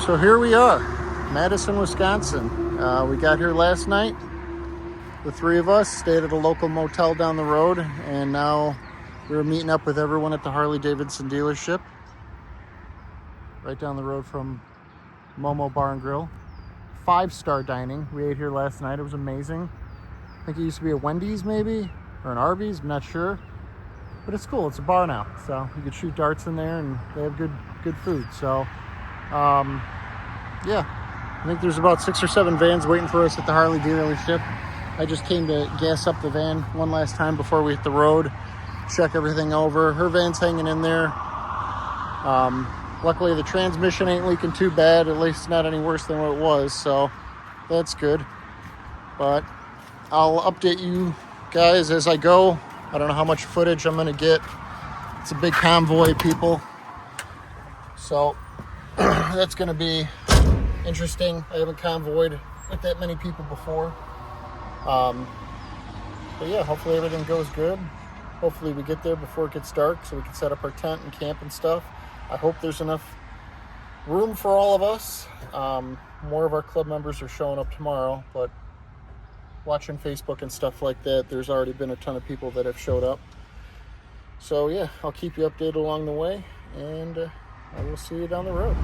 So here we are, Madison, Wisconsin. We got here last night. The three of us stayed at a local motel down the road, and now we're meeting up with everyone at the Harley-Davidson dealership right down the road from Momo Bar and Grill. 5-star dining. We ate here last night. It was amazing. I think it used to be a Wendy's maybe, or an Arby's, I'm not sure. But it's cool. It's a bar now, so you could shoot darts in there, and they have good food. So, yeah, I think there's about 6 or 7 vans waiting for us at the Harley dealership. I just came to gas up the van one last time before we hit the road, check everything over. Her van's hanging in there. Luckily, the transmission ain't leaking too bad, at least not any worse than what it was, so that's good. But I'll update you guys as I go. I don't know how much footage I'm going to get. It's a big convoy, people. So that's going to be interesting. I haven't convoyed with that many people before. But yeah, hopefully everything goes good. Hopefully we get there before it gets dark so we can set up our tent and camp and stuff. I hope there's enough room for all of us. More of our club members are showing up tomorrow, but watching Facebook and stuff like that, there's already been a ton of people that have showed up. So yeah, I'll keep you updated along the way, and I will see you down the road.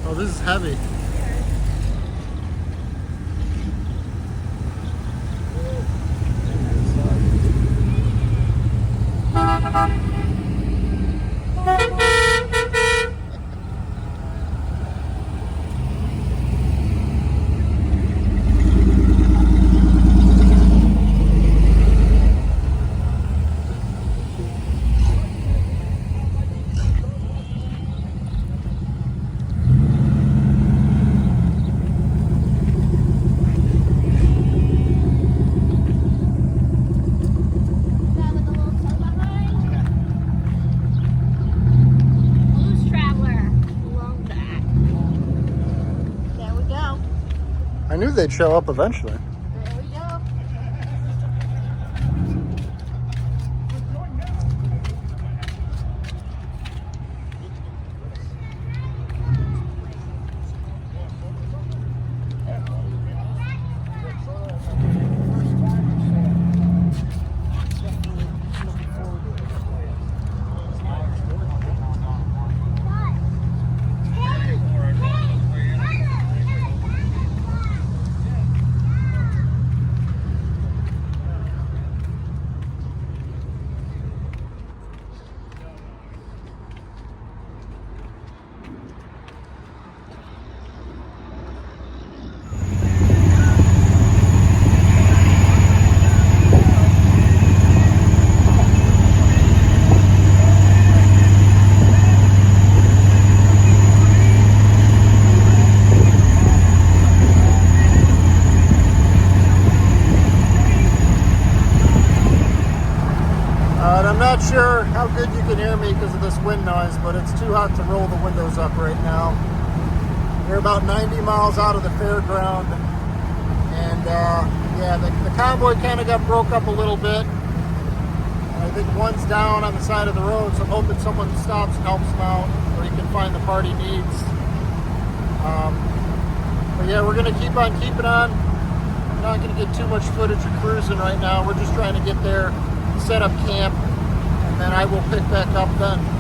Oh, this is heavy. I knew they'd show up eventually. There we go. I'm not sure how good you can hear me because of this wind noise, but it's too hot to roll the windows up right now. We're about 90 miles out of the fairground, and yeah, the convoy kind of got broke up a little bit. And I think one's down on the side of the road, so I'm hoping someone stops and helps them out, or he can find the part he needs. But yeah, we're gonna keep on keeping on. not going to get too much footage of cruising right now. We're just trying to get there, set up camp, and then I will pick back up then.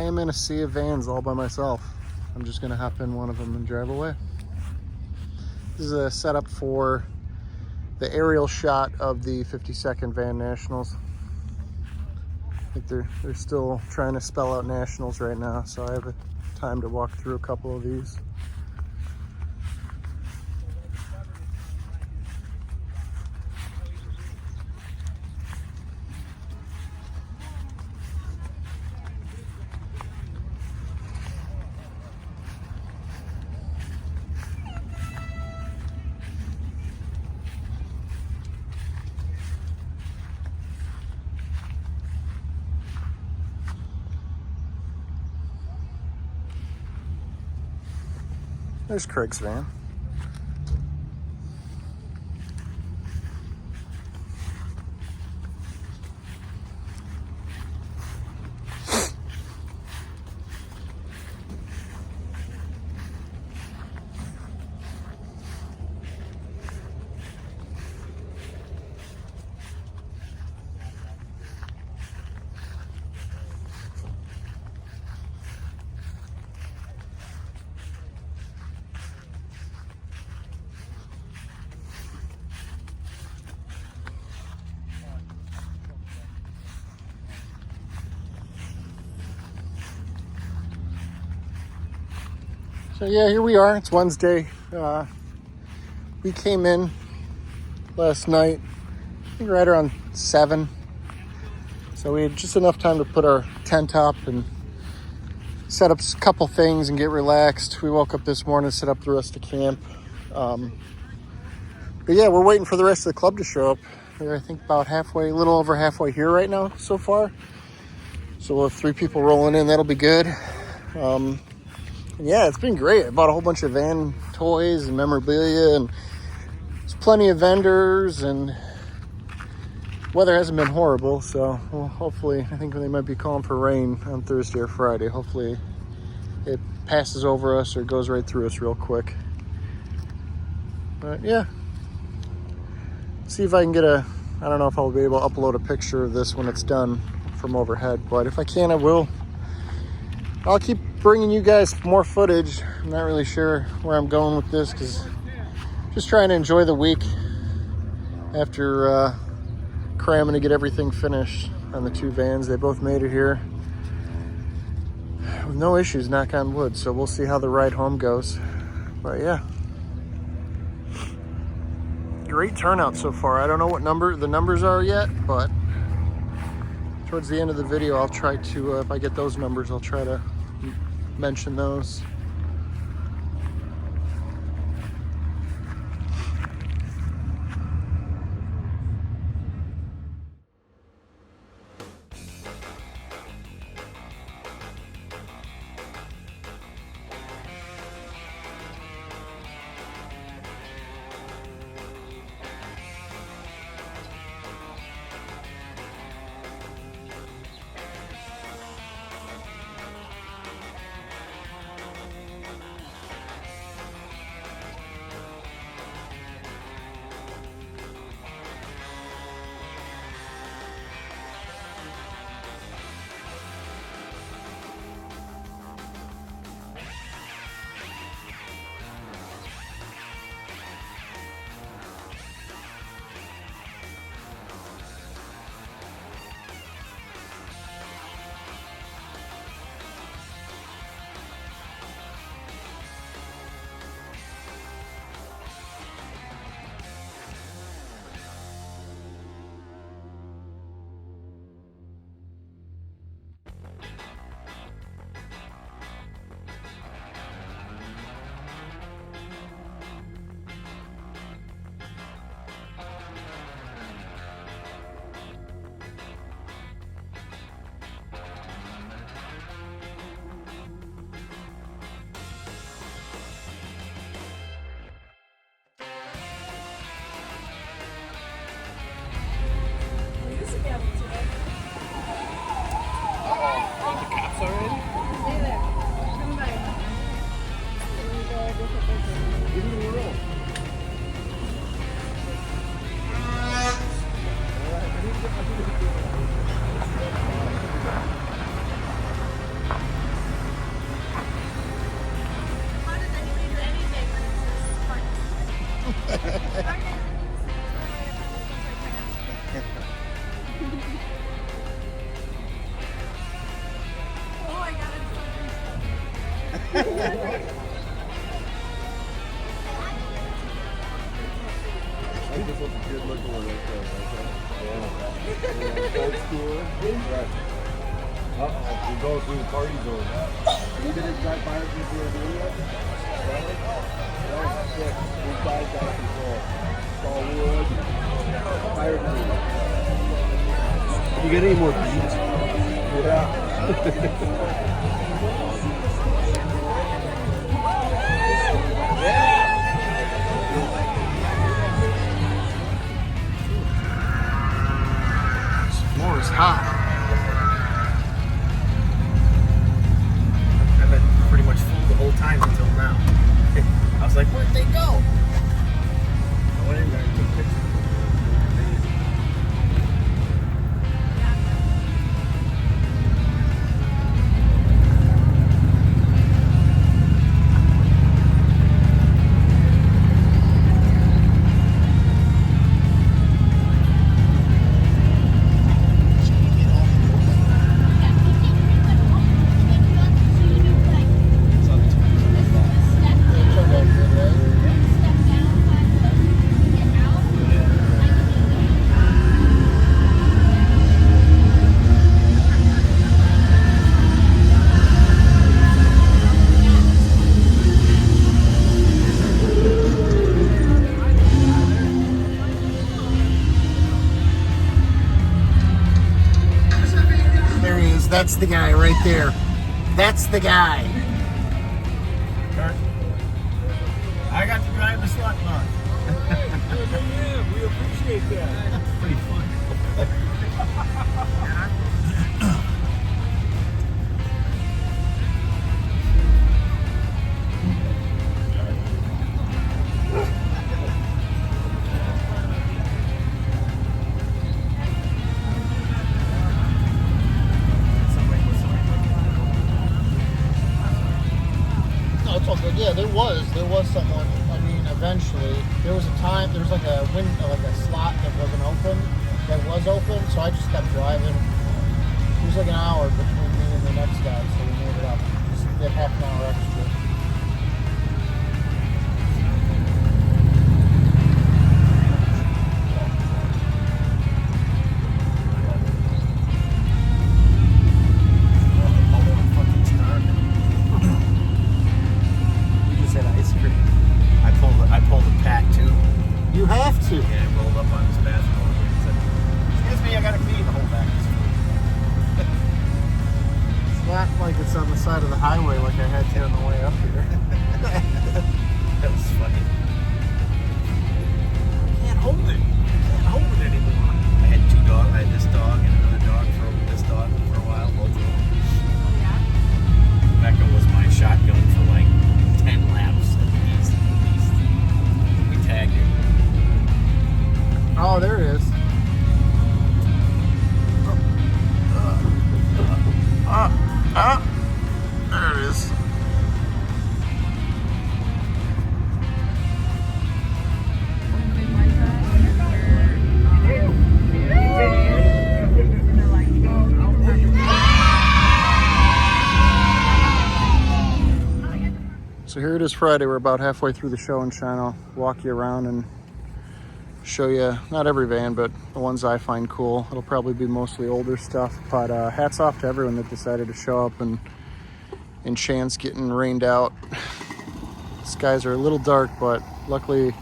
I am in a sea of vans all by myself. I'm just gonna hop in one of them and drive away. This is a setup for the aerial shot of the 52nd Van Nationals. I think they're still trying to spell out nationals right now, so I have a time to walk through a couple of these. There's Craig's van. So yeah, here we are. It's Wednesday. We came in last night, I think right around 7. So we had just enough time to put our tent up and set up a couple things and get relaxed. We woke up this morning, set up the rest of camp. But yeah, we're waiting for the rest of the club to show up. They're, I think, about halfway, a little over halfway here right now so far. So we'll have 3 people rolling in. That'll be good. Yeah, it's been great. I bought a whole bunch of van toys and memorabilia, and there's plenty of vendors, and weather hasn't been horrible, so well, hopefully, I think they might be calling for rain on Thursday or Friday. Hopefully it passes over us or goes right through us real quick. But yeah, see if I can get I don't know if I'll be able to upload a picture of this when it's done from overhead, but if I can, I will. I'll keep bringing you guys more footage. I'm not really sure where I'm going with this, because just trying to enjoy the week after cramming to get everything finished on the 2 vans. They both made it here with no issues, knock on wood, so we'll see how the ride home goes. But yeah, great turnout so far. I don't know what the numbers are yet, but towards the end of the video, I'll try to, if I get those numbers, I'll try to mention those. think this was a good looking one right there. Yeah. Old school. Right. Uh-oh, we go through the party zone. You didn't drive fire people were doing that? Really? That was sick. These guys got control. It's all wood. Fire team. You get any more beats? Yeah. Floor is hot. I've been pretty much full the whole time until now. I was like, where'd they go? I went in there and took pictures. That's the guy right there. That's the guy. I got to drive the slut bus. Yeah, we appreciate that. That's pretty fun. No, it's all good. Yeah, there was someone. I mean, eventually there was a time. There was like a slot that wasn't open. That was open, so I just kept driving. It was like an hour between me and the next guy, so we made it up. Just did half an hour extra. You just had ice cream. I pulled a pack too. You have to. Yeah, I rolled up on his basketball and said, "Excuse me, I got to pee." The whole back is full. It's not like it's on the side of the highway like I had to on the way up here. That was funny. I can't hold it. I can't hold it anymore. I had two dogs. I had this dog and another dog for this dog for a while. Both of them. Oh, yeah? Becca was my shotgun for like 10 laps at least. We tagged her. Oh, there it is. There it is. So here it is Friday. We're about halfway through the show and shine. I'll walk you around and show you, not every van, but the ones I find cool. It'll probably be mostly older stuff, but hats off to everyone that decided to show up and chance getting rained out. Skies are a little dark, but luckily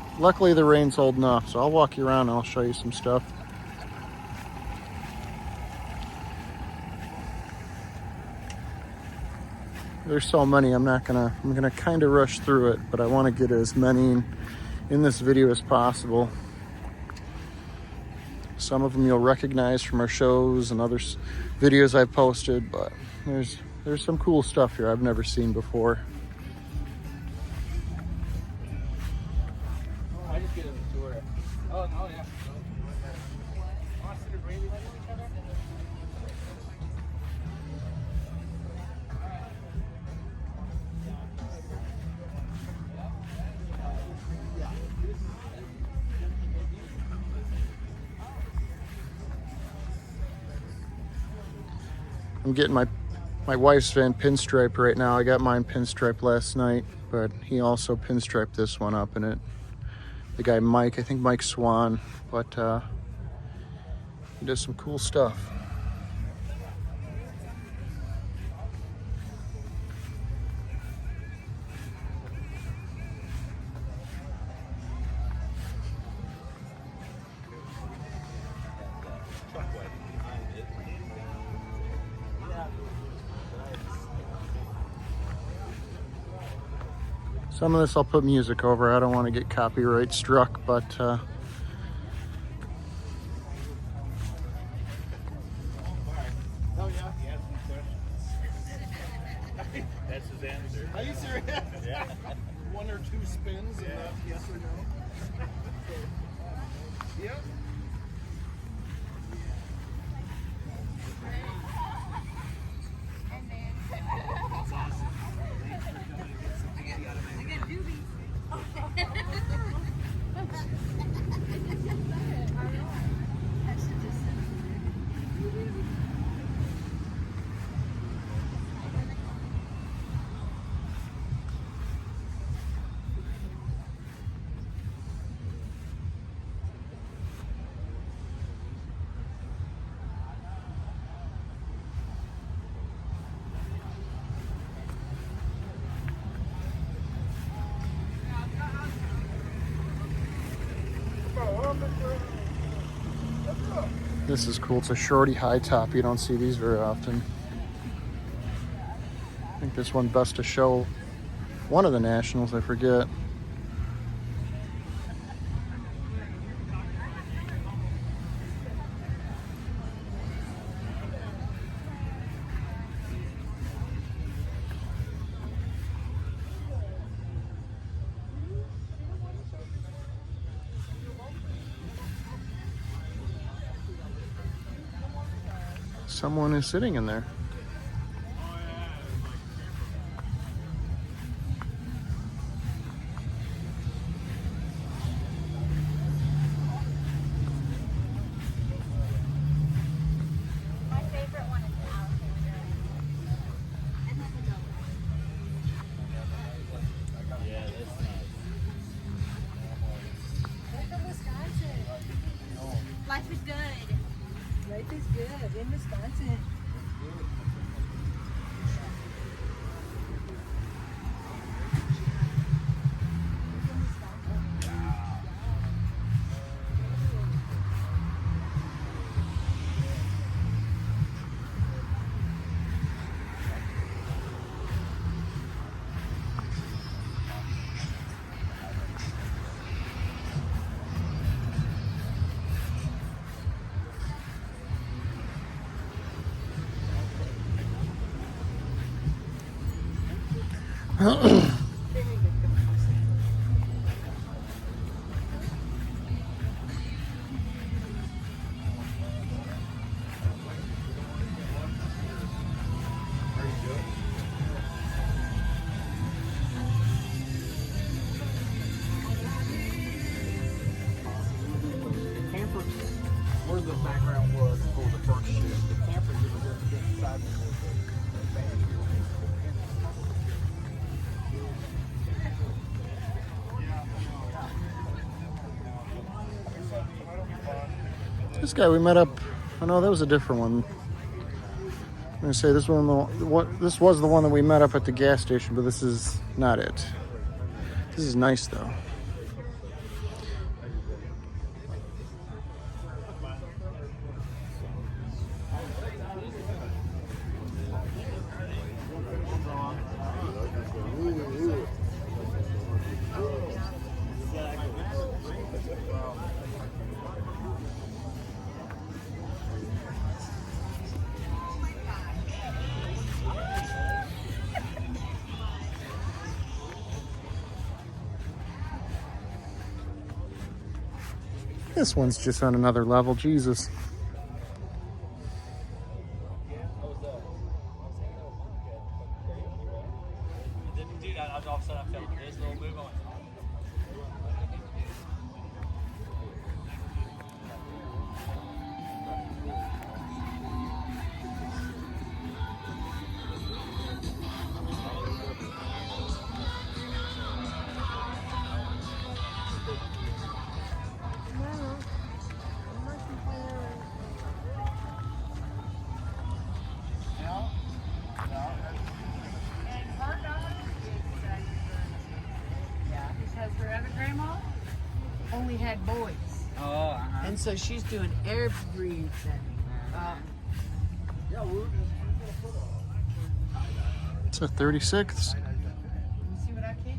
the rain's holding off. So I'll walk you around and I'll show you some stuff. There's so many, I'm gonna kind of rush through it, but I want to get as many in this video as possible. Some of them you'll recognize from our shows and other videos I've posted, but there's some cool stuff here I've never seen before. Oh, I just get a tour. Oh, no, yeah. I'm getting my My wife's van pinstripe right now. I got mine pinstriped last night, but he also pinstriped this one up in it. The guy Mike, I think Mike Swan, but he does some cool stuff. Some of this I'll put music over. I don't want to get copyright struck, but Oh yeah, he asked me questions. That's his answer. Are you serious? Yeah. One or two spins and that's yes or no? Yep. That's awesome. Thanks for coming to get something out of my this is cool. It's a shorty high top. You don't see these very often. I think this one best to show one of the nationals, I forget. Someone is sitting in there. My favorite one is the Alexander. Yeah, that's nice. Look at Wisconsin. Life is good. Life is good in Wisconsin. Where the background was for the first shift. The campers were just inside the van. This guy we met up. Oh no, that was a different one. I'm gonna say this this was the one that we met up at the gas station, but this is not it. This is nice though. This one's just on another level, Jesus. Dude, I was all of a sudden I felt this little move on. had boys. Oh, And so she's doing everything. It's a 36th. You see what I can do?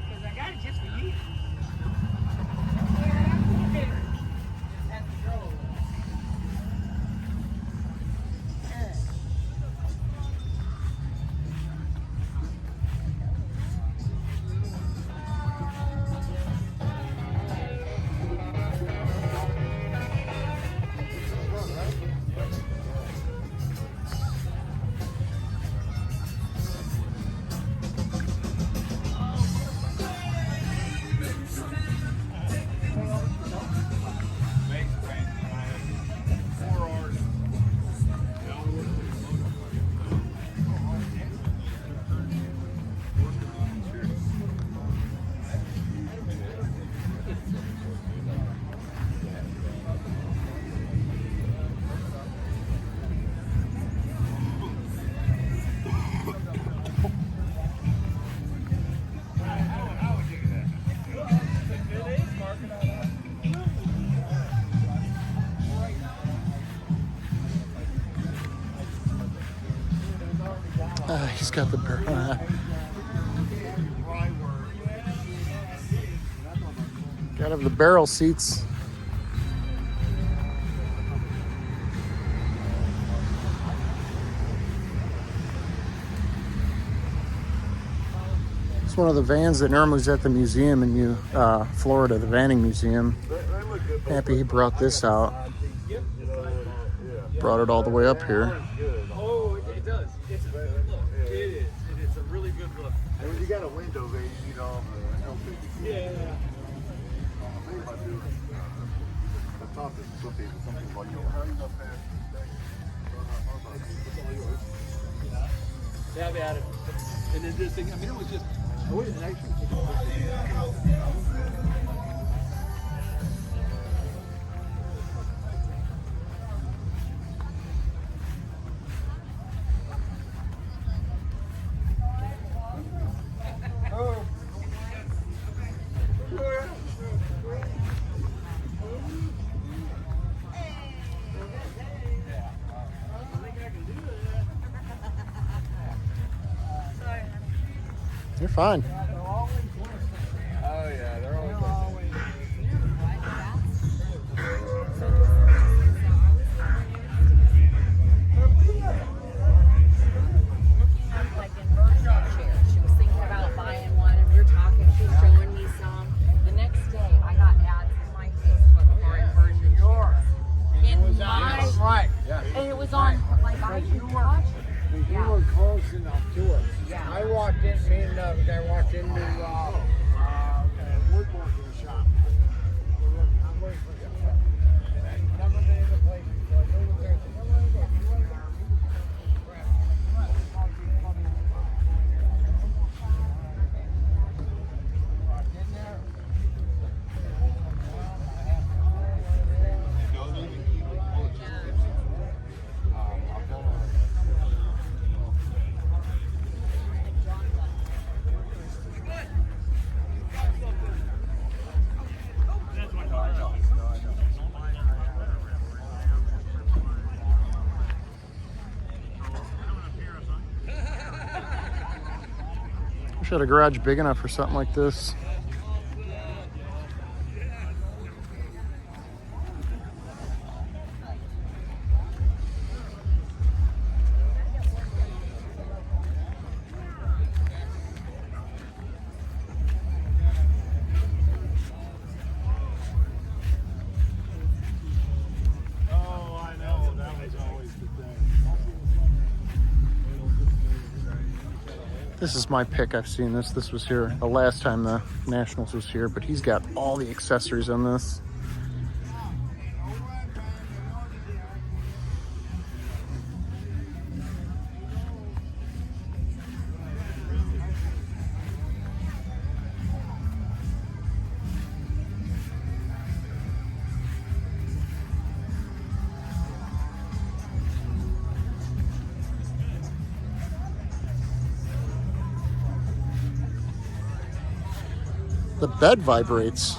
Because I got it just for you. He's got the gotta have the barrel seats. It's one of the vans that normally is at the museum in Florida, the Vanning Museum. Happy he brought this out. Brought it all the way up here. Oh, it does. It's a look. It is. It's a really good look. And when you got a window, they need all the help. Yeah. I've talked to some people. Some people are like, yo, how are you not past this thing? Yeah, they had it. And then this thing, I mean, it was just, I wouldn't actually. You're fine. Oh yeah, they're always. Like in Virgil chair. She was thinking about buying one, and we were talking. She was showing me some. The next day, I got ads in my Facebook for inversion chairs. In my Right. and it was on like I can watch it. You were close enough to it. Yeah. I walked in, me and the guy walked into woodworking shop. I'm waiting for you. Never been in the place before. I knew it was there. I said, "No, no, no, you want to go?" Walked in there. Wish I had a garage big enough for something like this. Oh, I know. That was always the thing. This is my pick. I've seen this. This was here the last time the Nationals was here, but he's got all the accessories on this. The bed vibrates.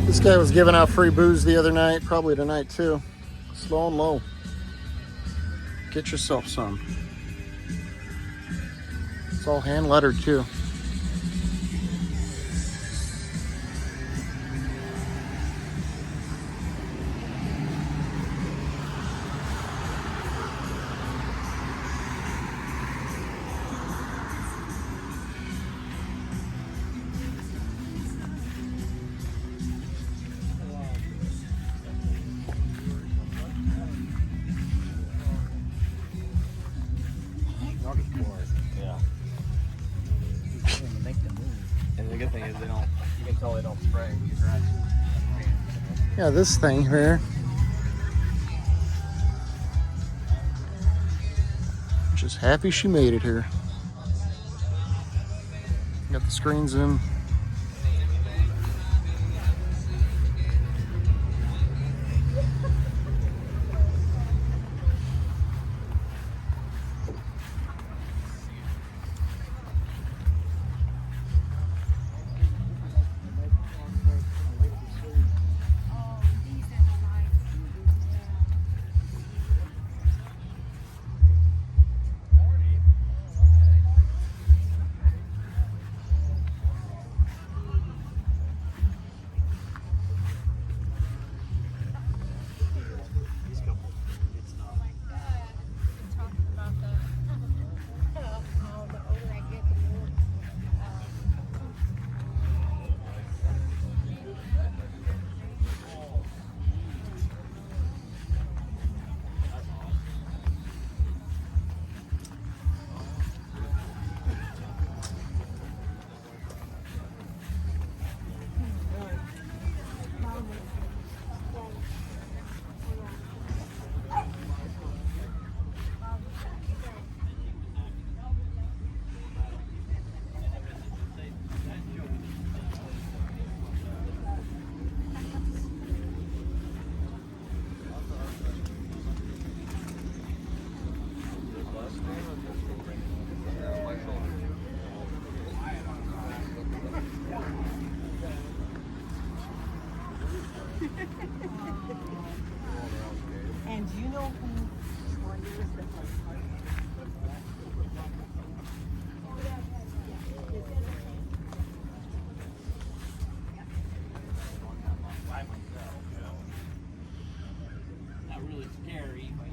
This guy was giving out free booze the other night, probably tonight too. Slow and low. Get yourself some. It's all hand lettered too. Yeah. And the good thing is they don't. You can tell they don't spray. Yeah, this thing here. Just happy she made it here. Got the screens in. And do you know who wonders the Not really scary, but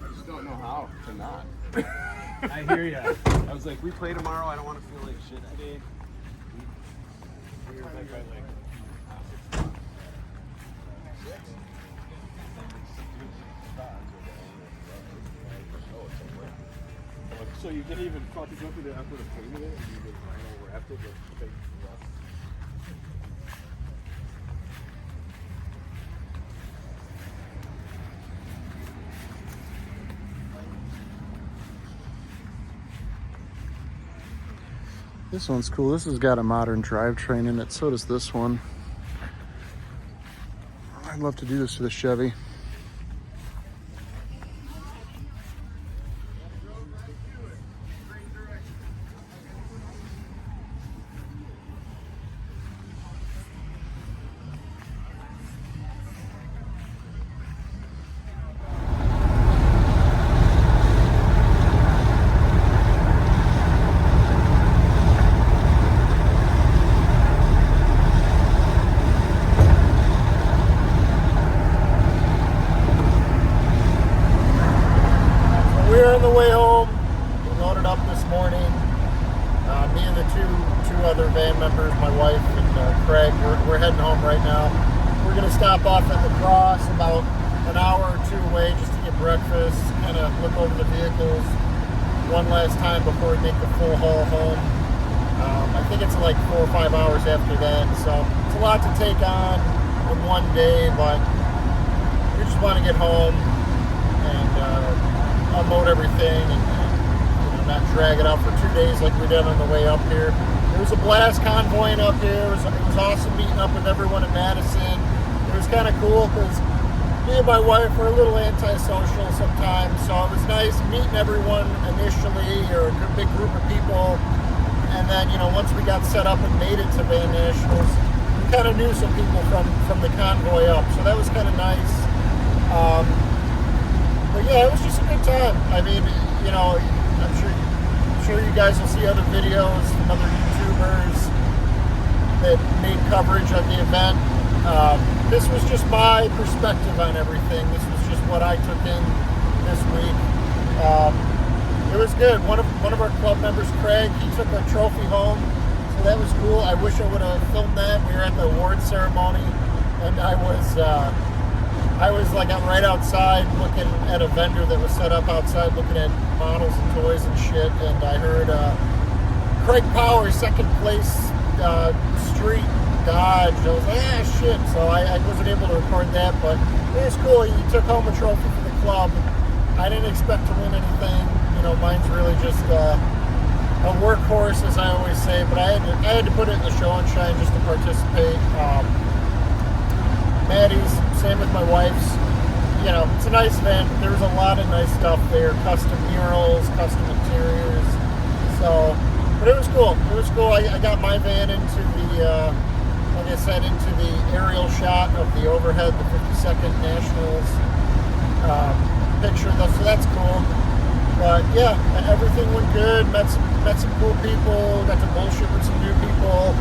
I just don't know how to not. I hear ya. I was like, we play tomorrow. I don't want to feel like shit today. So you didn't even fucking go through the effort of cleaning it, and you just ran over after the fake rust? This one's cool. This has got a modern drivetrain in it. So does this one. I'd love to do this to the Chevy. up this morning. Me and the two other van members, my wife and Craig, we're heading home right now. We're going to stop off at the Cross about an hour or two away just to get breakfast, kind of look over the vehicles one last time before we make the full haul home. I think it's like 4 or 5 hours after that, so it's a lot to take on in one day, but we just want to get home and unload everything and not drag it out for 2 days like we did on the way up here. It was a blast convoying up here. It was awesome meeting up with everyone in Madison. It was kind of cool because me and my wife were a little antisocial sometimes, so it was nice meeting everyone initially, or a big group of people, and then, once we got set up and made it to Van Nationals, we kind of knew some people from the convoy up, so that was kind of nice. But yeah, it was just a good time. I mean, I'm sure you guys will see other videos from other YouTubers that made coverage of the event. This was just my perspective on everything. This was just what I took in this week. It was good. One of our club members, Craig, he took a trophy home, so that was cool. I wish I would have filmed that. We were at the award ceremony, and I was like right outside looking at a vendor that was set up outside looking at models and toys and shit, and I heard Craig Power, second place street Dodge. I was like, shit. So I wasn't able to record that, but it was cool. He took home a trophy for the club. I didn't expect to win anything. Mine's really just a workhorse, as I always say, but I had to put it in the show and shine just to participate. Maddie's, same with my wife's. It's a nice event. There was a lot of nice stuff there, custom murals, custom interiors. But it was cool. It was cool. I got my van into the, like I said, into the aerial shot of the overhead, the 52nd Nationals picture. So that's cool. But yeah, everything went good. Met some cool people. Got to bullshit with some new people.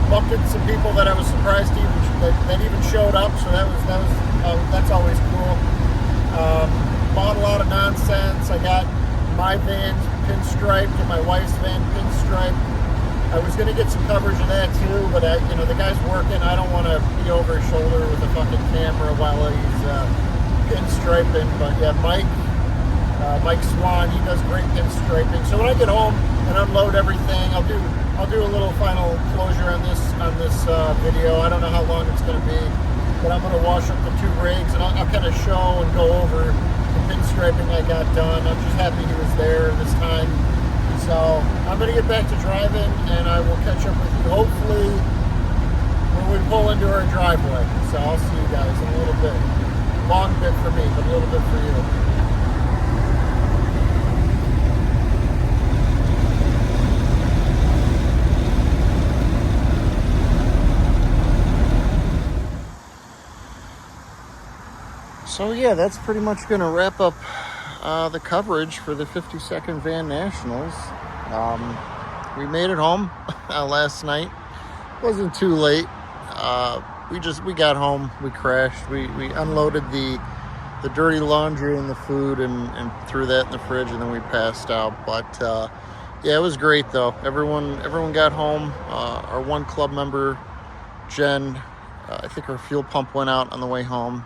Bumped into some people that I was surprised that even showed up. So that's always cool. Bought a lot of nonsense. I got my van pinstriped and my wife's van pinstriped. I was gonna get some coverage of that too, but the guy's working. I don't want to be over his shoulder with a fucking camera while he's pinstriping. But yeah, Mike Swan, he does great pinstriping. So when I get home and unload everything, I'll do a little final closure on this video. I don't know how long it's going to be, but I'm going to wash up the two rigs and I'll kind of show and go over the pinstriping I got done. I'm just happy he was there this time. So I'm going to get back to driving and I will catch up with you hopefully when we pull into our driveway. So I'll see you guys in a little bit. Long bit for me, but a little bit for you. So yeah, that's pretty much going to wrap up the coverage for the 52nd Van Nationals. We made it home last night. Wasn't too late. We got home. We crashed. We unloaded the dirty laundry and the food and threw that in the fridge, and then we passed out. But yeah, it was great though. Everyone got home. Our one club member, Jen, I think her fuel pump went out on the way home.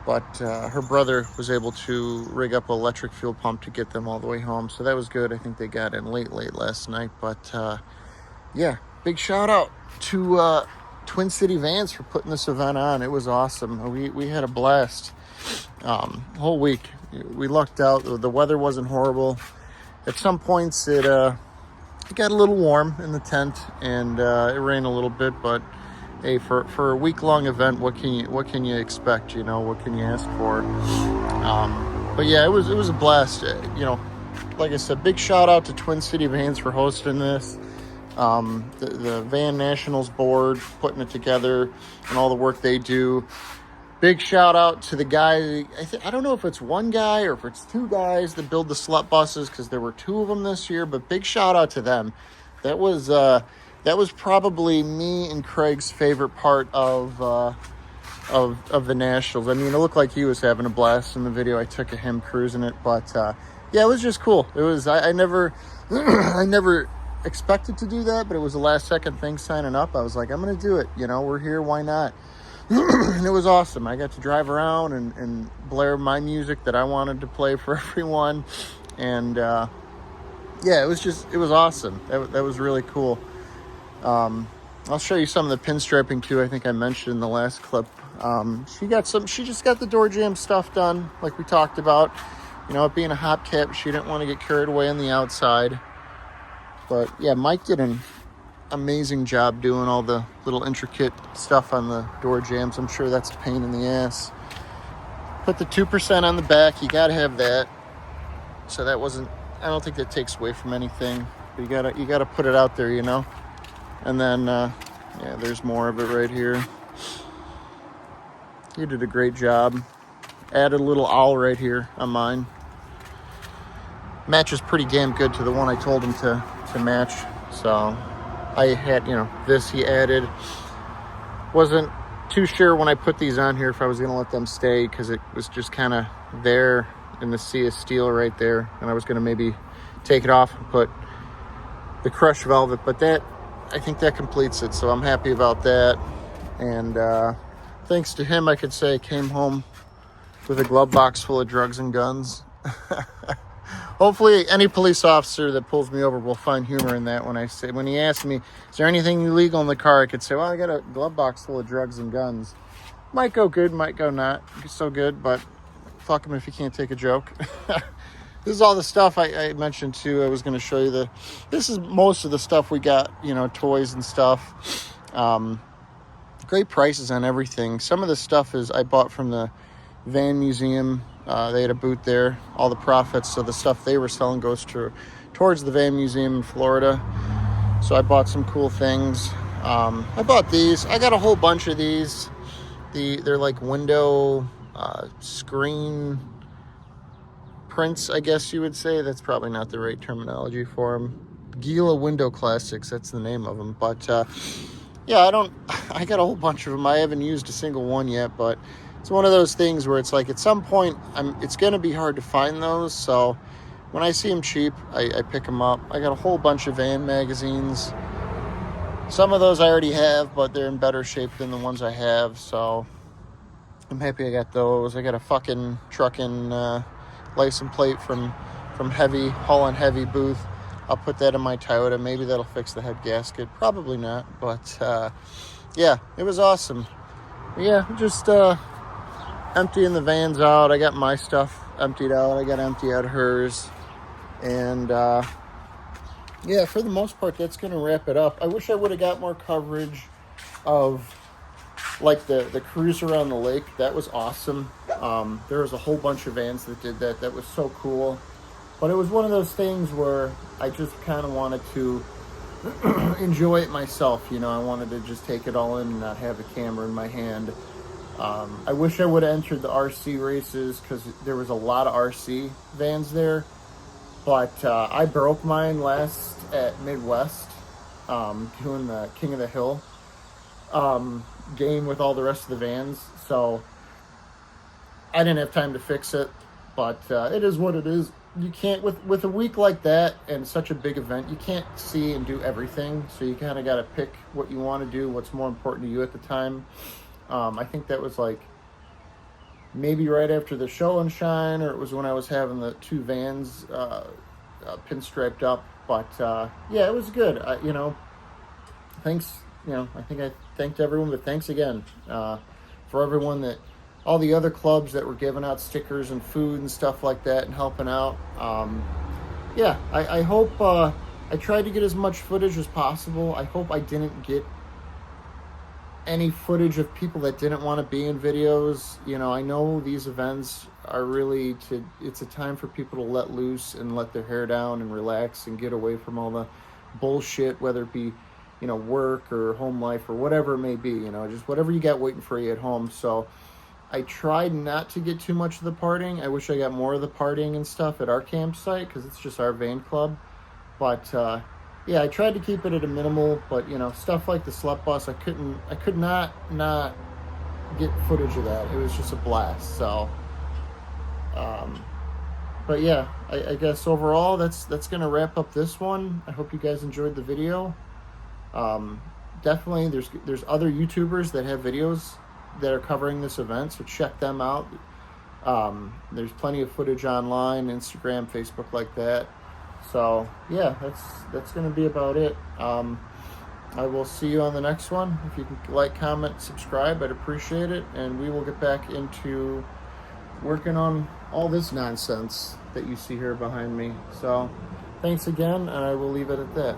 But her brother was able to rig up an electric fuel pump to get them all the way home. So that was good. I think they got in late last night. But yeah, big shout out to Twin City Vans for putting this event on. It was awesome. We had a blast whole week. We lucked out. The weather wasn't horrible. At some points it got a little warm in the tent and it rained a little bit, but hey, for a week-long event, what can you expect? What can you ask for? But yeah, it was a blast. Like I said, big shout out to Twin City Vans for hosting this. The Van Nationals board putting it together and all the work they do. Big shout out to the guy. I don't know if it's one guy or if it's two guys that build the slut buses, because there were two of them this year. But big shout out to them. That was probably me and Craig's favorite part of of the Nationals. I mean, it looked like he was having a blast in the video I took of him cruising it, but yeah, it was just cool. It was, I never, I never expected to do that, but it was a last second thing signing up. I was like, I'm going to do it. You know, we're here. Why not? And it was awesome. I got to drive around and blare my music that I wanted to play for everyone. And yeah, it was awesome. That was really cool. I'll show you some of the pinstriping too. I think I mentioned in the last clip. She just got the door jam stuff done, like we talked about. You know, it being a hopcat, she didn't want to get carried away on the outside. But yeah, Mike did an amazing job doing all the little intricate stuff on the door jams. I'm sure that's a pain in the ass. Put the 2% on the back. You gotta have that. So that wasn't, I don't think that takes away from anything. But you gotta put it out there, you know. And then yeah, there's more of it right here. You did a great job. Added a little owl right here on mine. Matches pretty damn good to the one I told him to match. So I had, you know, this he added. Wasn't too sure when I put these on here if I was going to let them stay, because it was just kind of there in the sea of steel right there. And I was going to maybe take it off and put the crushed velvet. But that, I think that completes it. So I'm happy about that. And thanks to him, I could say I came home with a glove box full of drugs and guns. Hopefully any police officer that pulls me over will find humor in that. When he asked me, is there anything illegal in the car? I could say, well, I got a glove box full of drugs and guns. Might go good, might go not so good, but fuck him if he can't take a joke. This is all the stuff I mentioned too. I was going to show you this is most of the stuff we got, you know, toys and stuff. Great prices on everything. Some of the stuff is I bought from the van museum. They had a booth there. All the profits, so the stuff they were selling goes towards the van museum in Florida. So I bought some cool things. I bought these. I got a whole bunch of these. They're like window screen prints, I guess you would say. That's probably not the right terminology for them. Gila Window Classics, that's the name of them. But yeah, I got a whole bunch of them. I haven't used a single one yet, but it's one of those things where it's like at some point it's going to be hard to find those. So when I see them cheap, I pick them up. I got a whole bunch of van magazines. Some of those I already have, but they're in better shape than the ones I have. So I'm happy I got those. I got a fucking trucking license plate from Heavy, Holland Heavy booth. I'll put that in my Toyota. Maybe that'll fix the head gasket. Probably not, but yeah, it was awesome. Yeah, just emptying the vans out. I got my stuff emptied out. I got to empty out hers. And yeah, for the most part, that's going to wrap it up. I wish I would have got more coverage of like the cruise around the lake. That was awesome. There was a whole bunch of vans that did that. That was so cool. But it was one of those things where I just kind of wanted to enjoy it myself. You know, I wanted to just take it all in and not have the camera in my hand. I wish I would have entered the RC races because there was a lot of RC vans there. But I broke mine last at Midwest, doing the King of the Hill game with all the rest of the vans. So I didn't have time to fix it. But it is what it is. You can't, with a week like that and such a big event, you can't see and do everything. So you kind of got to pick what you want to do, what's more important to you at the time. I think that was like maybe right after the show and shine, or it was when I was having the two vans pinstriped up. But yeah, it was good. You know, thanks. You know, I think I thanked everyone, but thanks again for everyone that. All the other clubs that were giving out stickers and food and stuff like that and helping out. Yeah, I hope I tried to get as much footage as possible. I hope I didn't get any footage of people that didn't want to be in videos. You know, I know these events are really it's a time for people to let loose and let their hair down and relax and get away from all the bullshit, whether it be, you know, work or home life or whatever it may be, you know, just whatever you got waiting for you at home. So I tried not to get too much of the partying. I wish I got more of the partying and stuff at our campsite because it's just our van club. But yeah, I tried to keep it at a minimal. But you know, stuff like the slut bus, I could not get footage of that. It was just a blast. So, but yeah, I guess overall that's gonna wrap up this one. I hope you guys enjoyed the video. Definitely, there's other YouTubers that have videos that are covering this event, so check them out. There's plenty of footage online, Instagram, Facebook, like that. So yeah, that's gonna be about it. I will see you on the next one. If you can like, comment, subscribe, I'd appreciate it, and we will get back into working on all this nonsense that you see here behind me. So thanks again, and I will leave it at that.